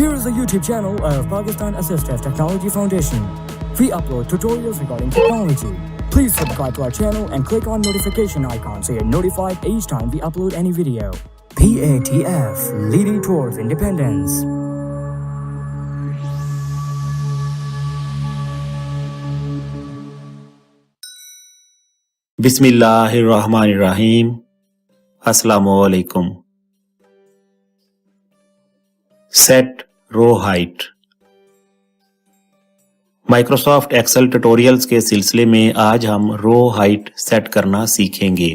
Here is the YouTube channel of Pakistan Assistive Technology Foundation. We upload tutorials regarding technology. Please subscribe to our channel and click on notification icon so you're notified each time we upload any video. PATF, leading towards independence. बिस्मिल्लाहिर्रहमानिर्रहीम। अस्सलामुअलैकुम। Set row height. Microsoft Excel tutorials के सिलसिले में आज हम रो height set करना सीखेंगे।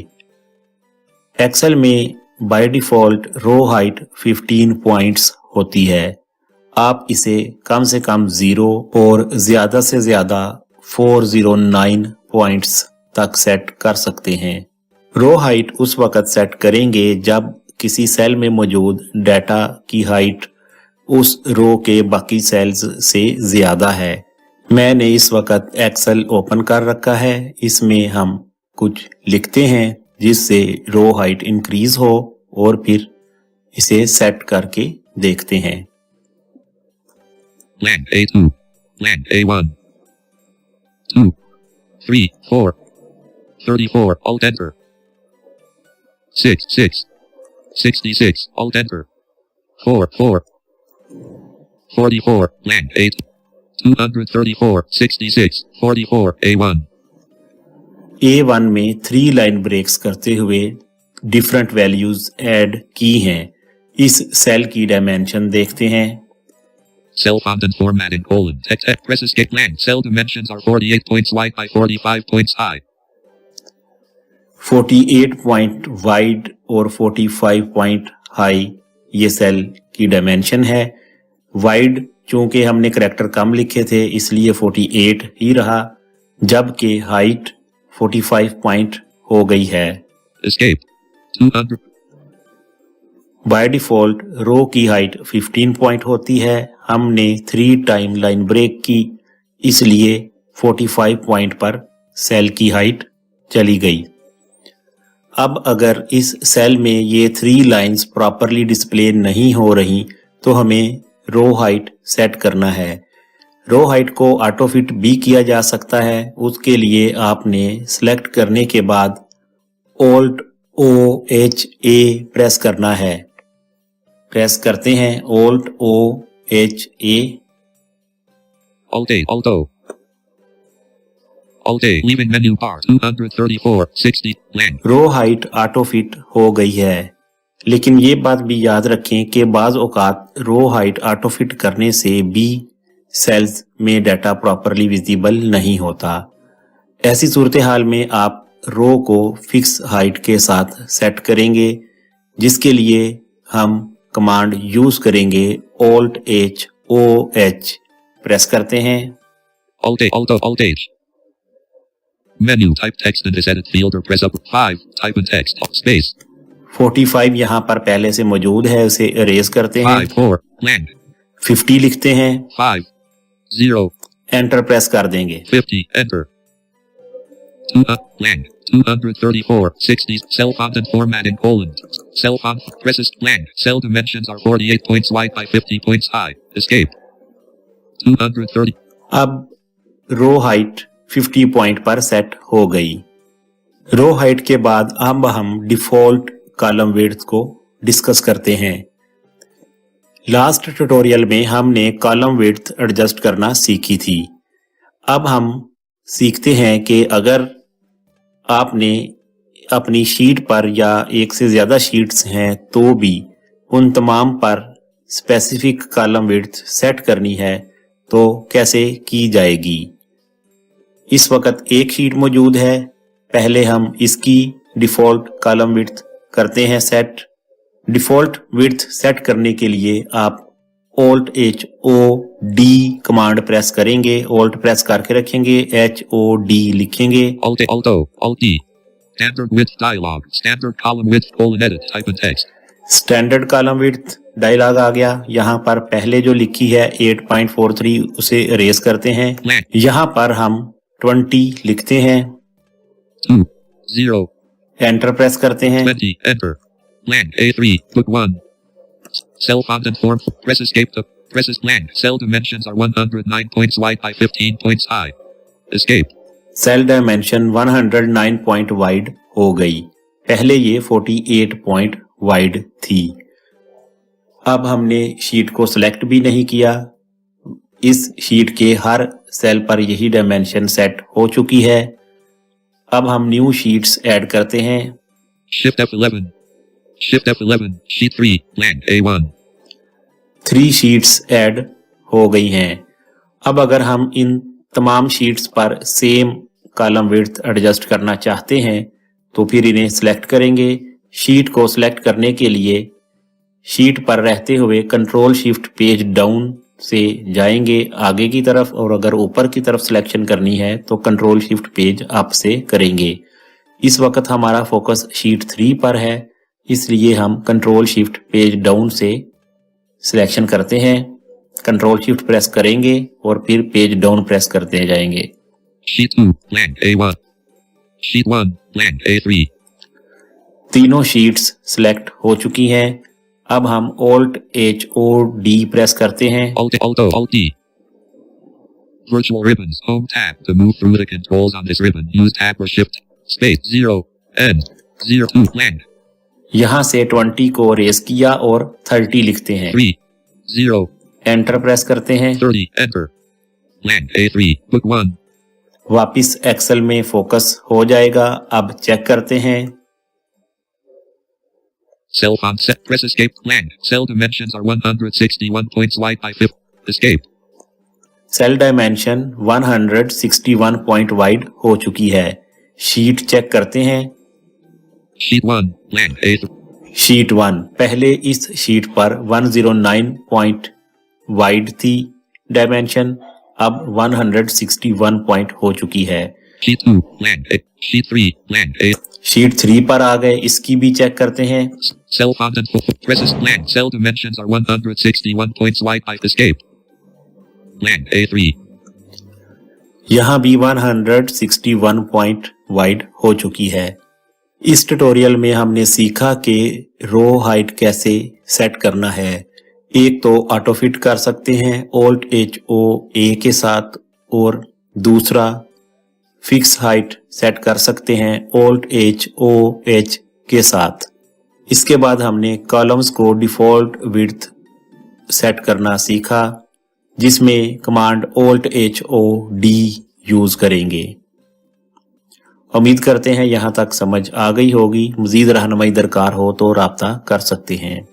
Excel में by default row height 15 points होती है। आप इसे कम से कम 0 और ज्यादा से ज्यादा 409 पॉइंट्स तक सेट कर सकते हैं। रो हाइट उस वक्त सेट करेंगे जब किसी सेल में मौजूद डाटा की हाइट उस रो के बाकी सेल्स से ज्यादा है। मैंने इस वक्त एक्सेल ओपन कर रखा है। इसमें हम कुछ लिखते हैं जिससे रो हाइट इंक्रीज हो और फिर इसे सेट करके देखते हैं। Land A2, Land A1, 2, 3, 4, 34, Alt Enter, 6, 6, 66, Alt Enter, 4, 4, 44, Land A2, 234, 66, 44, A1. A1 में 3 लाइन ब्रेक्स करते हुए डिफरेंट वैल्यूज ऐड की हैं। इस सेल की डायमेंशन देखते हैं। Cell font and formatting colon. Text press escape land. Cell dimensions are 48 points wide by 45 points high. 48 point wide और 45 पॉइंट हाई ये सेल की डायमेंशन है। वाइड चूंकि हमने करैक्टर कम लिखे थे इसलिए 48 ही रहा, जबकि हाइट 45 पॉइंट हो गई है। Escape 200. बाय डिफॉल्ट रो की हाइट 15 पॉइंट होती है। हमने 3 टाइम लाइन ब्रेक की इसलिए 45 पॉइंट पर सेल की हाइट चली गई। अब अगर इस सेल में ये 3 लाइंस प्रॉपरली डिस्प्ले नहीं हो रही तो हमें रो हाइट सेट करना है। रो हाइट को ऑटो फिट भी किया जा सकता है। उसके लिए आपने सिलेक्ट करने के बाद Alt O H A press करना है। प्रेस करते हैं Alt O H A, Alt A, Alt O. Alt A, leaving menu bar 234, 60, land. Row height auto fit हो गई है। लेकिन ये बात भी याद रखें कि बाज औकात रो हाइट ऑटो फिट करने से भी सेल्स में डाटा प्रॉपरली विजिबल नहीं होता। ऐसी सूरत हाल में आप रो को फिक्स हाइट के साथ सेट करेंगे, जिसके लिए हम कमांड यूज करेंगे Alt H O H press करते हैं। Alt A, Alt O, Alt H. Menu, type text in this edit field or press up 5, type in text, space. 45 यहाँ पर पहले से मौजूद है, उसे इरेज करते हैं। 5, 4, land. 50 लिखते हैं। 5, 0, एंटर प्रेस कर देंगे। 50, enter. 2, land. 234, 60, cell font and formatting colon. Cell font, presses, land. Cell dimensions are 48 points wide by 50 points high. Escape. 230. अब रो हाइट 50 पॉइंट पर सेट हो गई। रो हाइट के बाद अब हम डिफॉल्ट कॉलम विड्थ को डिस्कस करते हैं। लास्ट ट्यूटोरियल में हमने कॉलम विड्थ एडजस्ट करना सीखी थी। अब हम सीखते हैं कि अगर आपने अपनी शीट पर या एक से ज्यादा शीट्स हैं तो भी उन तमाम पर स्पेसिफिक कॉलम विड्थ सेट करनी है तो कैसे की जाएगी। इस वक्त एक शीट मौजूद है। पहले हम इसकी डिफॉल्ट कॉलम विड्थ करते हैं सेट। डिफॉल्ट विड्थ सेट करने के लिए आप Alt H O D command press करेंगे। Alt प्रेस करके रखेंगे, H O D लिखेंगे। Alt A, Alt O, Alt D. Standard width dialog. Standard column width colon edit. Type in text. Standard column width dialogue आ गया। यहाँ पर पहले जो लिखी है 8.43 उसे इरेज करते हैं। यहाँ पर हम 20 लिखते हैं। 2, 0. एंटर प्रेस करते हैं। 20, enter. Land A3, book 1. Cell font and form. Press escape to Presses blank. Cell dimensions are 109 points wide by 15 points high. Escape. Cell dimension 109 point wide हो गई। पहले ये 48 पॉइंट वाइड थी। अब हमने शीट को सिलेक्ट भी नहीं किया। इस शीट के हर सेल पर यही डायमेंशन सेट हो चुकी है। अब हम न्यू शीट्स ऐड करते हैं। Shift F11. Shift F11. Sheet 3. Blank A1. 3 sheets add हो गई हैं। अब अगर हम इन तमाम शीट्स पर सेम कॉलम विड्थ एडजस्ट करना चाहते हैं तो फिर इन्हें सिलेक्ट करेंगे। शीट को सिलेक्ट करने के लिए शीट पर रहते हुए कंट्रोल शिफ्ट पेज डाउन से जाएंगे आगे की तरफ, और अगर ऊपर की तरफ सिलेक्शन करनी है तो कंट्रोल शिफ्ट पेज अप से करेंगे। इस वक्त हमारा फोकस शीट 3 पर है, इसलिए हम कंट्रोल शिफ्ट पेज डाउन से सिलेक्शन करते हैं। कंट्रोल शिफ्ट प्रेस करेंगे और फिर पेज डाउन प्रेस करते जाएंगे। Sheet 2. Blank A1. Sheet 1. Blank A3. तीनों शीट्स सिलेक्ट हो चुकी हैं। अब हम Alt H O D press करते हैं। Alt D. Virtual ribbons. Home tab. To move through the controls on this ribbon, use tab or shift. Space 0. N. 02. Blank. यहाँ से 20 को रेस किया और 30 लिखते हैं। 3. 0. एंटर प्रेस करते हैं। 30. Enter. Blank A3. Book 1. वापिस एक्सेल में फोकस हो जाएगा। अब चेक करते हैं। Cell font set. Press escape. Blank. Cell dimensions are 161 points wide by 50. Escape. Cell dimension 161 point wide हो चुकी है। शीट चेक करते हैं। Sheet 1. Blank A3. शीट 1 पहले इस शीट पर 109 पॉइंट वाइड थी डायमेंशन, अब 161 पॉइंट हो चुकी है। Sheet 2. Blank A. Sheet 3. Blank A. Sheet 3 पर आ गए, इसकी भी चेक करते हैं। Cell font and full. Presses blank. Cell dimensions are 161 points wide by escape. Blank A3. यहाँ भी 161 पॉइंट वाइड हो चुकी है। इस ट्यूटोरियल में हमने सीखा कि रो हाइट कैसे सेट करना है। एक तो ऑटो फिट कर सकते हैं Alt H O A के साथ, और दूसरा फिक्स हाइट सेट कर सकते हैं Alt H O H के साथ। इसके बाद हमने कॉलम्स को डिफॉल्ट विड्थ सेट करना सीखा, जिसमें command Alt H O D use करेंगे। उम्मीद करते हैं यहाँ तक समझ आ गई होगी। मजीद रहनुमाई दरकार हो तो राब्ता कर सकते हैं।